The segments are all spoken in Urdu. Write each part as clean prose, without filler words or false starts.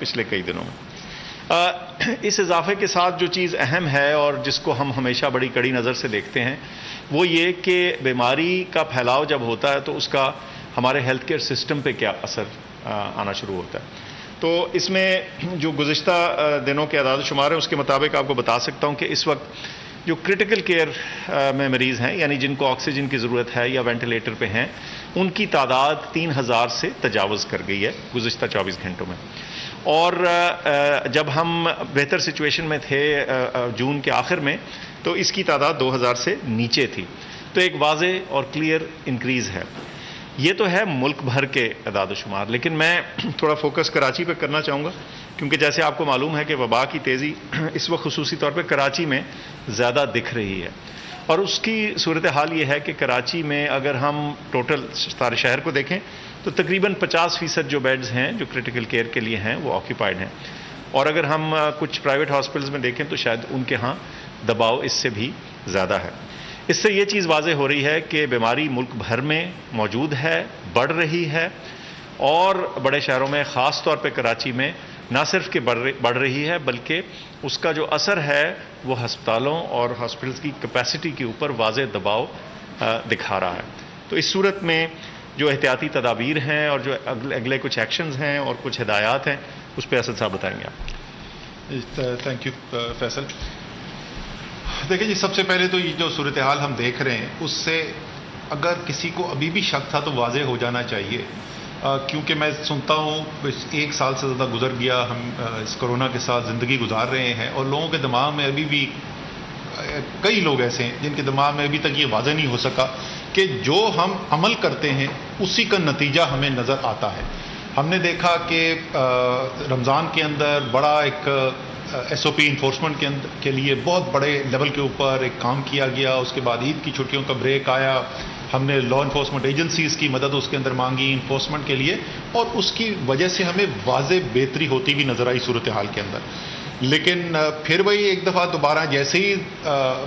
پچھلے کئی دنوں میں اس اضافے کے ساتھ جو چیز اہم ہے اور جس کو ہم ہمیشہ بڑی کڑی نظر سے دیکھتے ہیں وہ یہ کہ بیماری کا پھیلاؤ جب ہوتا ہے تو اس کا ہمارے ہیلتھ کیئر سسٹم پہ کیا اثر آنا شروع ہوتا ہے. تو اس میں جو گزشتہ دنوں کے اعداد و شمار ہیں اس کے مطابق آپ کو بتا سکتا ہوں کہ اس وقت جو کرٹیکل کیئر میں مریض ہیں یعنی جن کو آکسیجن کی ضرورت ہے یا وینٹیلیٹر پہ ہیں ان کی تعداد 3000 سے تجاوز کر گئی ہے گزشتہ 24 گھنٹوں میں. اور جب ہم بہتر سچویشن میں تھے جون کے آخر میں تو اس کی تعداد 2000 سے نیچے تھی. تو ایک واضح اور کلیئر انکریز ہے. یہ تو ہے ملک بھر کے اعداد و شمار، لیکن میں تھوڑا فوکس کراچی پہ کرنا چاہوں گا کیونکہ جیسے آپ کو معلوم ہے کہ وبا کی تیزی اس وقت خصوصی طور پہ کراچی میں زیادہ دکھ رہی ہے. اور اس کی صورتحال یہ ہے کہ کراچی میں اگر ہم ٹوٹل سارے شہر کو دیکھیں تو تقریباً 50% جو بیڈز ہیں جو کرٹیکل کیئر کے لیے ہیں وہ آکیوپائڈ ہیں. اور اگر ہم کچھ پرائیویٹ ہاسپٹلز میں دیکھیں تو شاید ان کے ہاں دباؤ اس سے بھی زیادہ ہے. اس سے یہ چیز واضح ہو رہی ہے کہ بیماری ملک بھر میں موجود ہے، بڑھ رہی ہے، اور بڑے شہروں میں خاص طور پہ کراچی میں نہ صرف کہ بڑھ رہی ہے بلکہ اس کا جو اثر ہے وہ ہسپتالوں اور ہاسپٹلز کی کیپیسٹی کے اوپر واضح دباؤ دکھا رہا ہے. تو اس صورت میں جو احتیاطی تدابیر ہیں اور جو اگلے کچھ ایکشنز ہیں اور کچھ ہدایات ہیں اس پہ اسد صاحب بتائیں گے آپ. Thank you Faisal. دیکھیں جی، سب سے پہلے تو یہ جو صورتحال ہم دیکھ رہے ہیں اس سے اگر کسی کو ابھی بھی شک تھا تو واضح ہو جانا چاہیے، کیونکہ میں سنتا ہوں 1 سال سے زیادہ گزر گیا، ہم اس کرونا کے ساتھ زندگی گزار رہے ہیں اور لوگوں کے دماغ میں ابھی بھی کئی لوگ ایسے ہیں جن کے دماغ میں ابھی تک یہ واضح نہیں ہو سکا کہ جو ہم عمل کرتے ہیں اسی کا نتیجہ ہمیں نظر آتا ہے. ہم نے دیکھا کہ رمضان کے اندر بڑا ایک SOP انفورسمنٹ کے لیے بہت بڑے لیول کے اوپر ایک کام کیا گیا. اس کے بعد عید کی چھٹیوں کا بریک آیا، ہم نے لا انفورسمنٹ ایجنسیز کی مدد اس کے اندر مانگی انفورسمنٹ کے لیے، اور اس کی وجہ سے ہمیں واضح بہتری ہوتی بھی نظر آئی صورتحال کے اندر. لیکن پھر وہی ایک دفعہ دوبارہ جیسے ہی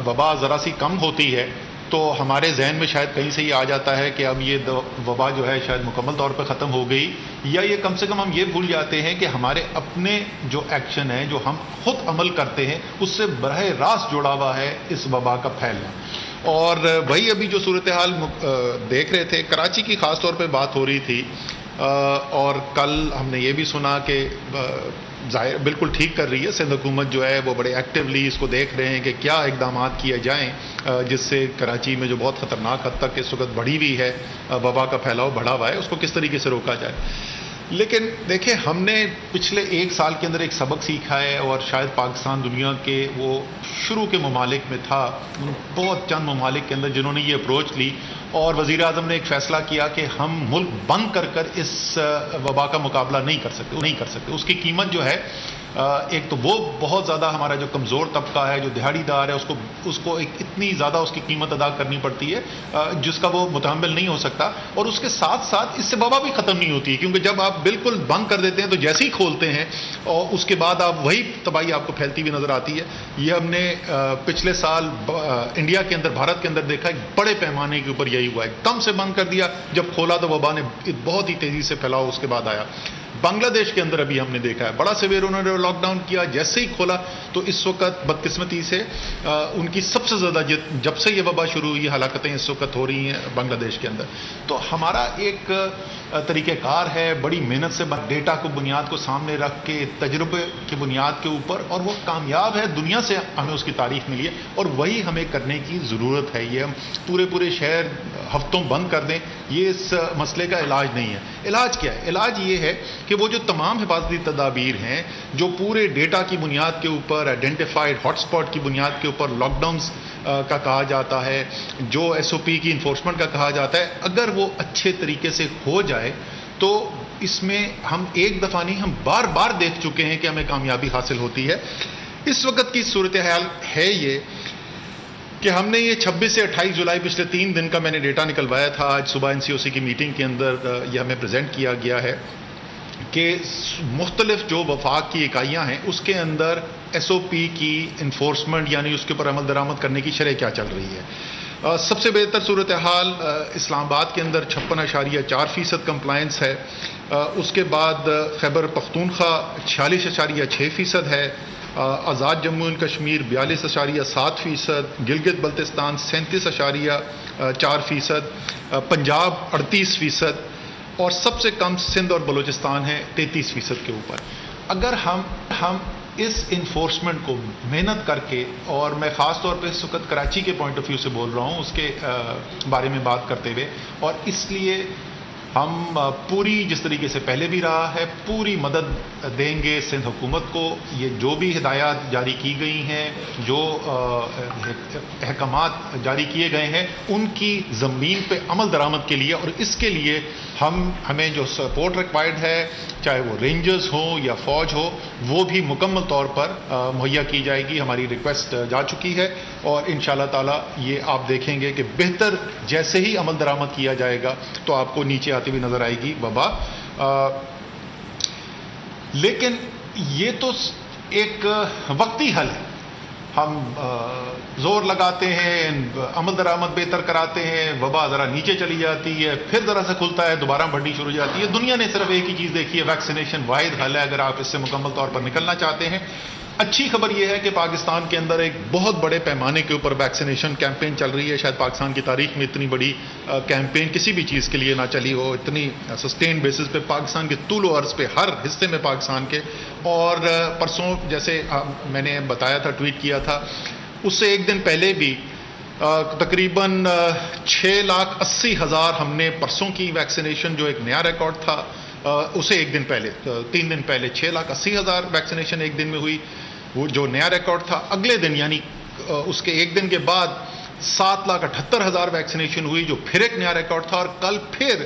وبا ذرا سی کم ہوتی ہے تو ہمارے ذہن میں شاید کہیں سے یہ آ جاتا ہے کہ اب یہ وبا جو ہے شاید مکمل طور پہ ختم ہو گئی، یا یہ کم سے کم ہم یہ بھول جاتے ہیں کہ ہمارے اپنے جو ایکشن ہیں جو ہم خود عمل کرتے ہیں اس سے براہ راست جڑا ہوا ہے اس وبا کا پھیلنا. اور وہی ابھی جو صورتحال دیکھ رہے تھے، کراچی کی خاص طور پہ بات ہو رہی تھی، اور کل ہم نے یہ بھی سنا کہ ظاہر بالکل ٹھیک کر رہی ہے سندھ حکومت جو ہے وہ بڑے ایکٹیولی اس کو دیکھ رہے ہیں کہ کیا اقدامات کیے جائیں جس سے کراچی میں جو بہت خطرناک حد تک اس وقت بڑھی ہوئی ہے وبا کا پھیلاؤ بڑھا ہوا ہے اس کو کس طریقے سے روکا جائے. لیکن دیکھیں، ہم نے پچھلے 1 سال کے اندر ایک سبق سیکھا ہے، اور شاید پاکستان دنیا کے وہ شروع کے ممالک میں تھا، بہت چند ممالک کے اندر جنہوں نے یہ اپروچ لی، اور وزیر اعظم نے ایک فیصلہ کیا کہ ہم ملک بند کر اس وبا کا مقابلہ نہیں کر سکتے. اس کی قیمت جو ہے، ایک تو وہ بہت زیادہ ہمارا جو کمزور طبقہ ہے جو دہاڑی دار ہے اس کو ایک اتنی زیادہ اس کی قیمت ادا کرنی پڑتی ہے جس کا وہ متحمل نہیں ہو سکتا. اور اس کے ساتھ ساتھ اس سے وبا بھی ختم نہیں ہوتی ہے، کیونکہ جب آپ بالکل بند کر دیتے ہیں تو جیسے ہی کھولتے ہیں اور اس کے بعد آپ وہی تباہی آپ کو پھیلتی ہوئی نظر آتی ہے. یہ ہم نے پچھلے سال انڈیا کے اندر، بھارت کے اندر دیکھا، ایک بڑے پیمانے کے اوپر یہی ہوا. ایک دم سے بند کر دیا، جب کھولا تو وبا نے بہت ہی تیزی سے پھیلاؤ اس کے بعد آیا. بنگلہ دیش کے اندر ابھی ہم نے دیکھا ہے بڑا سیویر انہوں نے لاک ڈاؤن کیا، جیسے ہی کھولا تو اس وقت بدقسمتی سے ان کی سب سے زیادہ جب سے یہ وبا شروع ہوئی ہلاکتیں اس وقت ہو رہی ہیں بنگلہ دیش کے اندر. تو ہمارا ایک طریقہ کار ہے بڑی محنت سے ڈیٹا کو بنیاد کو سامنے رکھ کے تجربے کی بنیاد کے اوپر، اور وہ کامیاب ہے، دنیا سے ہمیں اس کی تعریف ملی ہے، اور وہی ہمیں کرنے کی ضرورت ہے. یہ ہم پورے شہر ہفتوں بند کر دیں، یہ اس مسئلے کا علاج نہیں ہے. علاج کیا ہے؟ علاج یہ ہے کہ وہ جو تمام حفاظتی تدابیر ہیں جو پورے ڈیٹا کی بنیاد کے اوپر، آئیڈینٹیفائڈ ہاٹ اسپاٹ کی بنیاد کے اوپر لاک ڈاؤنز کا کہا جاتا ہے، جو SOP کی انفورسمنٹ کا کہا جاتا ہے، اگر وہ اچھے طریقے سے ہو جائے تو اس میں ہم ایک دفعہ نہیں، ہم بار بار دیکھ چکے ہیں کہ ہمیں کامیابی حاصل ہوتی ہے. اس وقت کی صورتحال ہے یہ کہ ہم نے یہ 26 سے 28 جولائی پچھلے 3 دن کا میں نے ڈیٹا نکلوایا تھا. آج صبح NCOC کی میٹنگ کے اندر یہ ہمیں پریزنٹ کیا گیا ہے کہ مختلف جو وفاق کی اکائیاں ہیں اس کے اندر SOP کی انفورسمنٹ یعنی اس کے اوپر عمل درآمد کرنے کی شرح کیا چل رہی ہے. سب سے بہتر صورتحال اسلام آباد کے اندر 56.4% کمپلائنس ہے. اس کے بعد خیبر پختونخوا 46.6% ہے، آزاد جموں اینڈ کشمیر 42.7%، گلگت بلتستان 37.4%، پنجاب 38%، اور سب سے کم سندھ اور بلوچستان ہے 33% کے اوپر۔ اگر ہم اس انفورسمنٹ کو محنت کر کے، اور میں خاص طور پہ اس وقت کراچی کے پوائنٹ آف ویو سے بول رہا ہوں، اس کے بارے میں بات کرتے ہوئے، اور اس لیے ہم پوری، جس طریقے سے پہلے بھی رہا ہے، پوری مدد دیں گے سندھ حکومت کو۔ یہ جو بھی ہدایات جاری کی گئی ہیں، جو احکامات جاری کیے گئے ہیں، ان کی زمین پہ عمل درآمد کے لیے، اور اس کے لیے ہمیں جو سپورٹ ریکوائرڈ ہے، چاہے وہ رینجرز ہوں یا فوج ہو، وہ بھی مکمل طور پر مہیا کی جائے گی۔ ہماری ریکویسٹ جا چکی ہے، اور انشاءاللہ تعالی یہ آپ دیکھیں گے کہ بہتر جیسے ہی عمل درآمد کیا جائے گا تو آپ کو نیچے آتی ہوئی نظر آئے گی وبا۔ لیکن یہ تو ایک وقتی حل ہے۔ ہم زور لگاتے ہیں، عمل درآمد بہتر کراتے ہیں، وبا ذرا نیچے چلی جاتی ہے، پھر ذرا سے کھلتا ہے، دوبارہ بڑھنی شروع ہو جاتی ہے۔ دنیا نے صرف ایک ہی چیز دیکھی ہے، ویکسینیشن واحد حل ہے اگر آپ اس سے مکمل طور پر نکلنا چاہتے ہیں۔ اچھی خبر یہ ہے کہ پاکستان کے اندر ایک بہت بڑے پیمانے کے اوپر ویکسینیشن کیمپین چل رہی ہے۔ شاید پاکستان کی تاریخ میں اتنی بڑی کیمپین کسی بھی چیز کے لیے نہ چلی ہو، اتنی سسٹینڈ بیسس پہ پاکستان کے طول و عرض پہ، ہر حصے میں پاکستان کے۔ اور پرسوں جیسے میں نے بتایا تھا، ٹویٹ کیا تھا، اس سے ایک دن پہلے بھی تقریباً 6,80,000 ہم نے پرسوں کی ویکسینیشن، جو ایک نیا ریکارڈ تھا، اسے ایک دن پہلے 3 دن پہلے 6,80,000 ویکسینیشن ایک دن میں ہوئی، وہ جو نیا ریکارڈ تھا۔ اگلے دن یعنی اس کے ایک دن کے بعد 7,78,000 ویکسینیشن ہوئی، جو پھر ایک نیا ریکارڈ تھا، اور کل پھر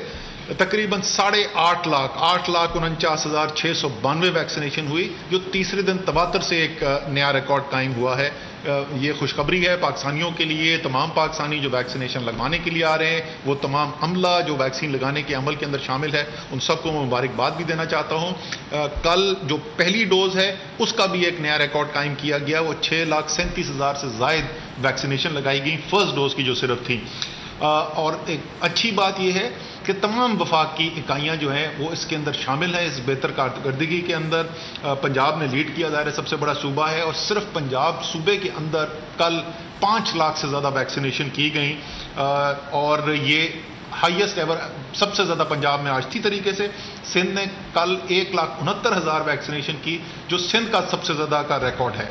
تقریباً 8,49,692 ویکسینیشن ہوئی، جو تیسرے دن تواتر سے ایک نیا ریکارڈ قائم ہوا ہے۔ یہ خوشخبری ہے پاکستانیوں کے لیے، تمام پاکستانی جو ویکسینیشن لگوانے کے لیے آ رہے ہیں، وہ تمام عملہ جو ویکسین لگانے کے عمل کے اندر شامل ہے، ان سب کو میں مبارکباد بھی دینا چاہتا ہوں۔ کل جو پہلی ڈوز ہے اس کا بھی ایک نیا ریکارڈ قائم کیا گیا، وہ 6,37,000 سے زائد ویکسینیشن لگائی گئی فرسٹ ڈوز کی جو صرف تھی۔ اور ایک اچھی بات یہ ہے کہ تمام وفاق کی اکائیاں جو ہیں وہ اس کے اندر شامل ہیں، اس بہتر کارکردگی کے اندر۔ پنجاب نے لیڈ کیا، ظاہر ہے سب سے بڑا صوبہ ہے، اور صرف پنجاب صوبے کے اندر کل 5 لاکھ سے زیادہ ویکسینیشن کی گئیں، اور یہ ہائیسٹ ایور، سب سے زیادہ پنجاب میں آج تھی طریقے سے۔ سندھ نے کل 1,69,000 ویکسینیشن کی، جو سندھ کا سب سے زیادہ کا ریکارڈ ہے۔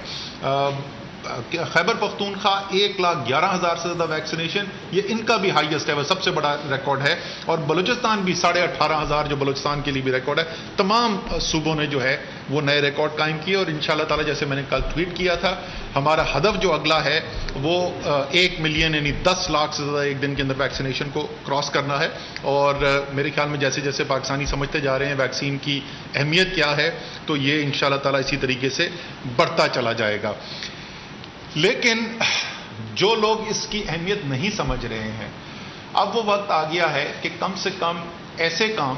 خیبر پختونخوا 1,11,000 سے زیادہ ویکسینیشن، یہ ان کا بھی ہائیسٹ ہے، وہ سب سے بڑا ریکارڈ ہے۔ اور بلوچستان بھی 18,500 جو بلوچستان کے لیے بھی ریکارڈ ہے۔ تمام صوبوں نے جو ہے وہ نئے ریکارڈ قائم کیے، اور انشاءاللہ تعالی جیسے میں نے کل ٹویٹ کیا تھا، ہمارا ہدف جو اگلا ہے وہ 1 ملین یعنی 10 لاکھ سے زیادہ ایک دن کے اندر ویکسینیشن کو کراس کرنا ہے۔ اور میرے خیال میں جیسے جیسے پاکستانی سمجھتے جا رہے ہیں ویکسین کی اہمیت کیا ہے، تو یہ انشاءاللہ تعالی اسی طریقے سے بڑھتا چلا جائے گا۔ لیکن جو لوگ اس کی اہمیت نہیں سمجھ رہے ہیں، اب وہ وقت آ گیا ہے کہ کم سے کم ایسے کام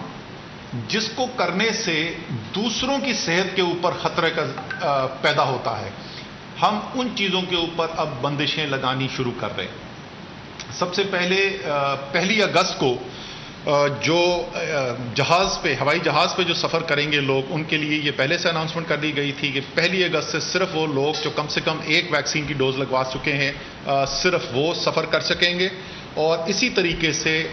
جس کو کرنے سے دوسروں کی صحت کے اوپر خطرے کا پیدا ہوتا ہے، ہم ان چیزوں کے اوپر اب بندشیں لگانی شروع کر رہے ہیں۔ سب سے پہلے 1 اگست کو جو ہوائی جہاز پہ جو سفر کریں گے لوگ، ان کے لیے یہ پہلے سے اناؤنسمنٹ کر دی گئی تھی کہ 1 اگست سے صرف وہ لوگ جو کم سے کم ایک ویکسین کی ڈوز لگوا چکے ہیں، صرف وہ سفر کر سکیں گے۔ اور اسی طریقے سے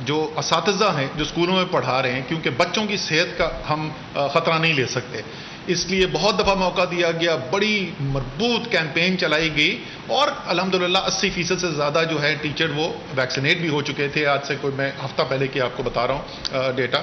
جو اساتذہ ہیں جو اسکولوں میں پڑھا رہے ہیں، کیونکہ بچوں کی صحت کا ہم خطرہ نہیں لے سکتے، اس لیے بہت دفعہ موقع دیا گیا، بڑی مربوط کیمپین چلائی گئی، اور الحمدللہ 80% سے زیادہ جو ہے ٹیچر وہ ویکسینیٹ بھی ہو چکے تھے۔ آج سے کوئی میں ہفتہ پہلے کی آپ کو بتا رہا ہوں ڈیٹا۔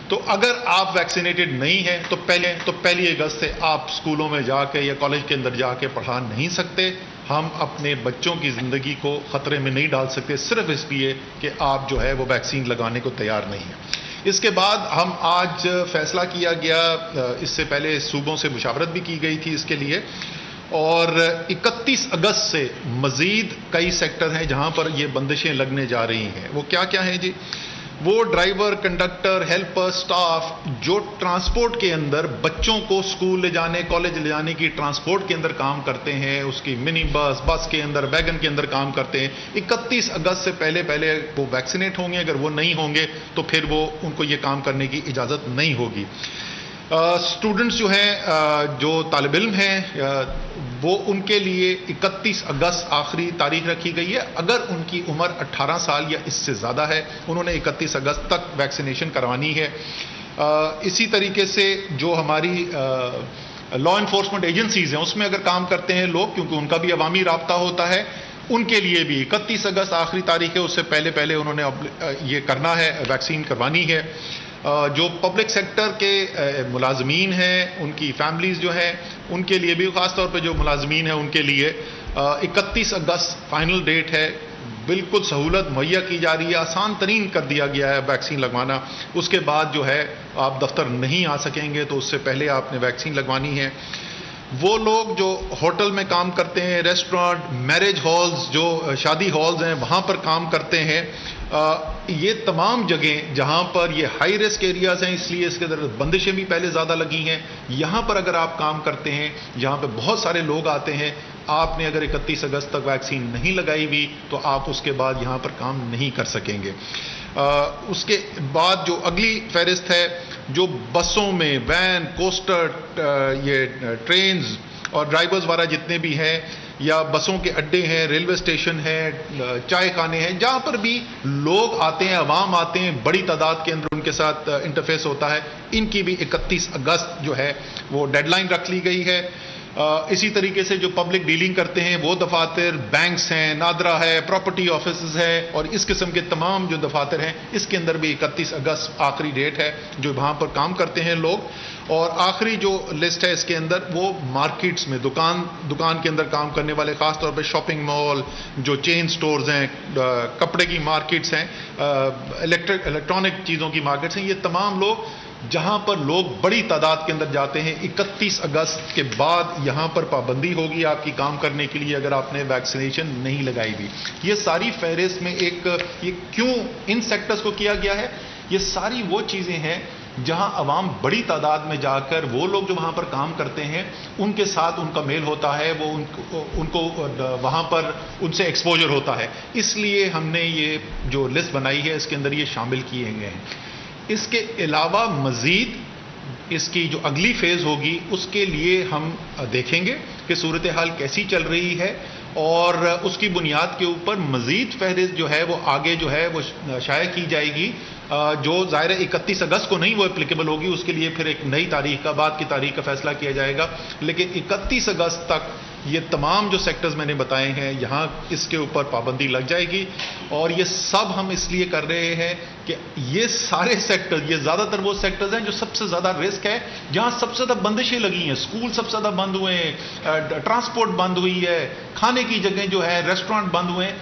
تو اگر آپ ویکسینیٹڈ نہیں ہیں تو 1 اگست سے آپ اسکولوں میں جا کے یا کالج کے اندر جا کے پڑھا نہیں سکتے۔ ہم اپنے بچوں کی زندگی کو خطرے میں نہیں ڈال سکتے صرف اس لیے کہ آپ جو ہے وہ ویکسین لگانے کو تیار نہیں ہیں۔ اس کے بعد ہم آج فیصلہ کیا گیا، اس سے پہلے صوبوں سے مشاورت بھی کی گئی تھی اس کے لیے، اور 31 اگست سے مزید کئی سیکٹر ہیں جہاں پر یہ بندشیں لگنے جا رہی ہیں۔ وہ کیا کیا ہیں جی؟ وہ ڈرائیور، کنڈکٹر، ہیلپر، سٹاف جو ٹرانسپورٹ کے اندر بچوں کو اسکول لے جانے، کالج لے جانے کی ٹرانسپورٹ کے اندر کام کرتے ہیں، اس کی منی بس کے اندر، ویگن کے اندر کام کرتے ہیں، 31 اگست سے پہلے وہ ویکسینیٹ ہوں گے. اگر وہ نہیں ہوں گے تو پھر وہ ان کو یہ کام کرنے کی اجازت نہیں ہوگی. اسٹوڈنٹس جو ہیں، جو طالب علم ہیں، وہ ان کے لیے 31 اگست آخری تاریخ رکھی گئی ہے. اگر ان کی عمر 18 سال یا اس سے زیادہ ہے، انہوں نے 31 اگست تک ویکسینیشن کروانی ہے. اسی طریقے سے جو ہماری لا انفورسمنٹ ایجنسیز ہیں، اس میں اگر کام کرتے ہیں لوگ، کیونکہ ان کا بھی عوامی رابطہ ہوتا ہے، ان کے لیے بھی 31 اگست آخری تاریخ ہے. اس سے پہلے انہوں نے یہ کرنا ہے، ویکسین کروانی ہے. جو پبلک سیکٹر کے ملازمین ہیں، ان کی فیملیز جو ہیں، ان کے لیے بھی، خاص طور پہ جو ملازمین ہیں ان کے لیے 31 اگست فائنل ڈیٹ ہے. بالکل سہولت مہیا کی جا رہی ہے، آسان ترین کر دیا گیا ہے ویکسین لگوانا. اس کے بعد جو ہے آپ دفتر نہیں آ سکیں گے، تو اس سے پہلے آپ نے ویکسین لگوانی ہے. وہ لوگ جو ہوٹل میں کام کرتے ہیں، ریسٹورانٹ، میرج ہالز، جو شادی ہالز ہیں، وہاں پر کام کرتے ہیں، یہ تمام جگہیں جہاں پر یہ ہائی رسک ایریاز ہیں، اس لیے اس کے اندر بندشیں بھی پہلے زیادہ لگی ہیں. یہاں پر اگر آپ کام کرتے ہیں جہاں پہ بہت سارے لوگ آتے ہیں، آپ نے اگر 31 اگست تک ویکسین نہیں لگائی ہوئی تو آپ اس کے بعد یہاں پر کام نہیں کر سکیں گے. اس کے بعد جو اگلی فہرست ہے، جو بسوں میں، وین، کوسٹر، یہ ٹرینز اور ڈرائیورز وغیرہ جتنے بھی ہیں، یا بسوں کے اڈے ہیں، ریلوے اسٹیشن ہیں، چائے خانے ہیں، جہاں پر بھی لوگ آتے ہیں، عوام آتے ہیں، بڑی تعداد کے اندر ان کے ساتھ انٹرفیس ہوتا ہے، ان کی بھی 31 اگست جو ہے وہ ڈیڈ لائن رکھ لی گئی ہے. اسی طریقے سے جو پبلک ڈیلنگ کرتے ہیں، وہ دفاتر، بینکس ہیں، نادرا ہے، پراپرٹی آفیسز ہے، اور اس قسم کے تمام جو دفاتر ہیں، اس کے اندر بھی 31 اگست آخری ڈیٹ ہے جو وہاں پر کام کرتے ہیں لوگ. اور آخری جو لسٹ ہے اس کے اندر، وہ مارکیٹس میں دکان کے اندر کام کرنے والے، خاص طور پہ شاپنگ مال، جو چین سٹورز ہیں، کپڑے کی مارکیٹس ہیں، الیکٹرانک چیزوں کی مارکیٹس ہیں، یہ تمام لوگ جہاں پر لوگ بڑی تعداد کے اندر جاتے ہیں، 31 اگست کے بعد یہاں پر پابندی ہوگی آپ کی کام کرنے کے لیے، اگر آپ نے ویکسینیشن نہیں لگائی ہوئی. یہ ساری فہرست میں یہ کیوں ان سیکٹرز کو کیا گیا ہے؟ یہ ساری وہ چیزیں ہیں جہاں عوام بڑی تعداد میں جا کر، وہ لوگ جو وہاں پر کام کرتے ہیں ان کے ساتھ ان کا میل ہوتا ہے، وہ ان کو وہاں پر ان سے ایکسپوجر ہوتا ہے. اس لیے ہم نے یہ جو لسٹ بنائی ہے اس کے اندر یہ شامل کیے گئے ہیں. اس کے علاوہ مزید اس کی جو اگلی فیز ہوگی اس کے لیے ہم دیکھیں گے کہ صورتحال کیسی چل رہی ہے، اور اس کی بنیاد کے اوپر مزید فہرست جو ہے وہ آگے جو ہے وہ شائع کی جائے گی. جو ظاہر 31 اگست کو نہیں وہ اپلیکیبل ہوگی، اس کے لیے پھر ایک نئی تاریخ کا، بعد کی تاریخ کا فیصلہ کیا جائے گا. لیکن 31 اگست تک یہ تمام جو سیکٹرز میں نے بتائے ہیں، یہاں اس کے اوپر پابندی لگ جائے گی. اور یہ سب ہم اس لیے کر رہے ہیں کہ یہ سارے سیکٹر، یہ زیادہ تر وہ سیکٹرز ہیں جو سب سے زیادہ رسک ہے، جہاں سب سے زیادہ بندشیں لگی ہیں. اسکول سب سے زیادہ بند ہوئے ہیں، ٹرانسپورٹ بند ہوئی ہے، کھانے کی جگہیں جو ہے، ریسٹورانٹ بند ہوئے ہیں.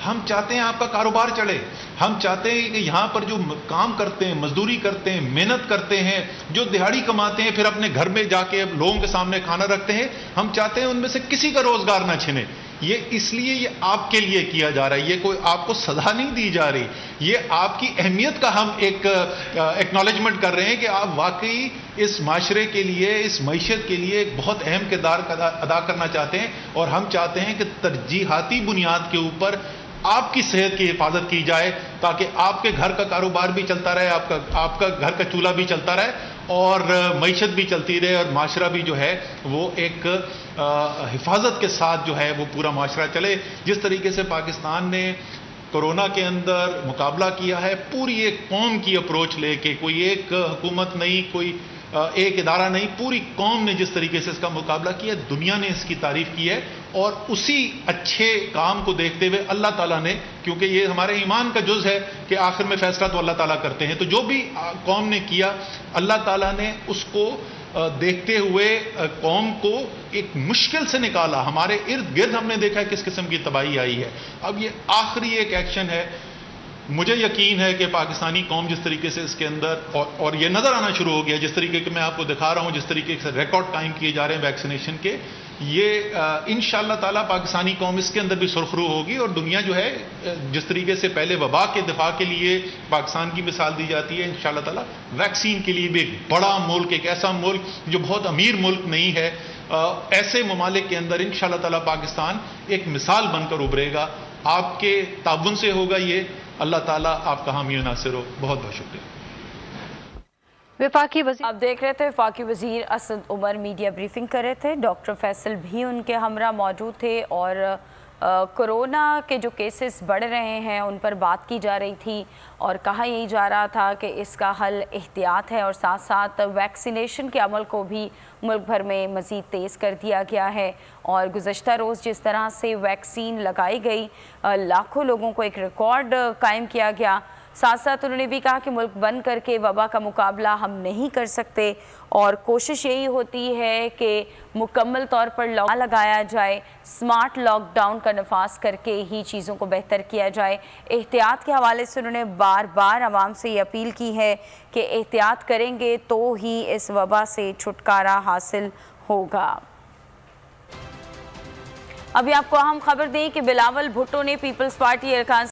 ہم چاہتے ہیں آپ کا کاروبار چلے، ہم چاہتے ہیں کہ یہاں پر جو کام کرتے ہیں، مزدوری کرتے ہیں، محنت کرتے ہیں، جو دہاڑی کماتے ہیں، پھر اپنے گھر میں جا کے لوگوں کے سامنے کھانا رکھتے ہیں، ہم چاہتے ہیں ان میں سے کسی کا روزگار نہ چھنے. یہ اس لیے یہ آپ کے لیے کیا جا رہا ہے، یہ کوئی آپ کو سزا نہیں دی جا رہی، یہ آپ کی اہمیت کا ہم ایک ایکنالجمنٹ کر رہے ہیں کہ آپ واقعی اس معاشرے کے لیے، اس معیشت کے لیے ایک بہت اہم کردار ادا کرنا چاہتے ہیں. اور ہم چاہتے ہیں کہ ترجیحاتی بنیاد کے اوپر آپ کی صحت کی حفاظت کی جائے، تاکہ آپ کے گھر کا کاروبار بھی چلتا رہے، آپ کا گھر کا چولہا بھی چلتا رہے، اور معیشت بھی چلتی رہے، اور معاشرہ بھی جو ہے وہ ایک حفاظت کے ساتھ جو ہے وہ پورا معاشرہ چلے. جس طریقے سے پاکستان نے کورونا کے اندر مقابلہ کیا ہے، پوری ایک قوم کی اپروچ لے کے، کوئی ایک حکومت نہیں، کوئی ایک ادارہ نہیں، پوری قوم نے جس طریقے سے اس کا مقابلہ کیا، دنیا نے اس کی تعریف کی ہے. اور اسی اچھے کام کو دیکھتے ہوئے اللہ تعالیٰ نے، کیونکہ یہ ہمارے ایمان کا جز ہے کہ آخر میں فیصلہ تو اللہ تعالیٰ کرتے ہیں، تو جو بھی قوم نے کیا اللہ تعالیٰ نے اس کو دیکھتے ہوئے قوم کو ایک مشکل سے نکالا. ہمارے ارد گرد ہم نے دیکھا ہے کس قسم کی تباہی آئی ہے. اب یہ آخری ایک ایکشن ہے مجھے یقین ہے کہ پاکستانی قوم جس طریقے سے اس کے اندر اور یہ نظر آنا شروع ہو گیا، جس طریقے کے میں آپ کو دکھا رہا ہوں، جس طریقے سے ریکارڈ قائم کیے جا رہے ہیں ویکسینیشن کے، یہ انشاءاللہ تعالیٰ پاکستانی قوم اس کے اندر بھی سرخرو ہوگی، اور دنیا جو ہے جس طریقے سے پہلے وبا کے دفاع کے لیے پاکستان کی مثال دی جاتی ہے، انشاءاللہ تعالیٰ ویکسین کے لیے بھی ایک بڑا ملک، ایک ایسا ملک جو بہت امیر ملک نہیں ہے، ایسے ممالک کے اندر انشاءاللہ تعالیٰ پاکستان ایک مثال بن کر ابھرے گا۔ آپ کے تعاون سے ہوگا یہ، اللہ تعالیٰ آپ کا حامی و ناصر ہو۔ بہت بہت شکریہ۔ وفاقی وزیر آپ دیکھ رہے تھے وفاقی وزیر اسد عمر میڈیا بریفنگ کر رہے تھے، ڈاکٹر فیصل بھی ان کے ہمراہ موجود تھے، اور کرونا کے جو کیسز بڑھ رہے ہیں ان پر بات کی جا رہی تھی، اور کہا یہی جا رہا تھا کہ اس کا حل احتیاط ہے، اور ساتھ ساتھ ویکسینیشن کے عمل کو بھی ملک بھر میں مزید تیز کر دیا گیا ہے، اور گزشتہ روز جس طرح سے ویکسین لگائی گئی، لاکھوں لوگوں کو ایک ریکارڈ قائم کیا گیا۔ ساتھ ساتھ انہوں نے بھی کہا کہ ملک بند کر کے وبا کا مقابلہ ہم نہیں کر سکتے، اور کوشش یہی ہوتی ہے کہ مکمل طور پر لاک ڈاؤن لگایا جائے، سمارٹ لاک ڈاؤن کا نفاذ کر کے ہی چیزوں کو بہتر کیا جائے۔ احتیاط کے حوالے سے انہوں نے بار بار عوام سے یہ اپیل کی ہے کہ احتیاط کریں گے تو ہی اس وبا سے چھٹکارا حاصل ہوگا۔ ابھی آپ کو اہم خبر دیں کہ بلاول بھٹو نے پیپلز پارٹی ارکان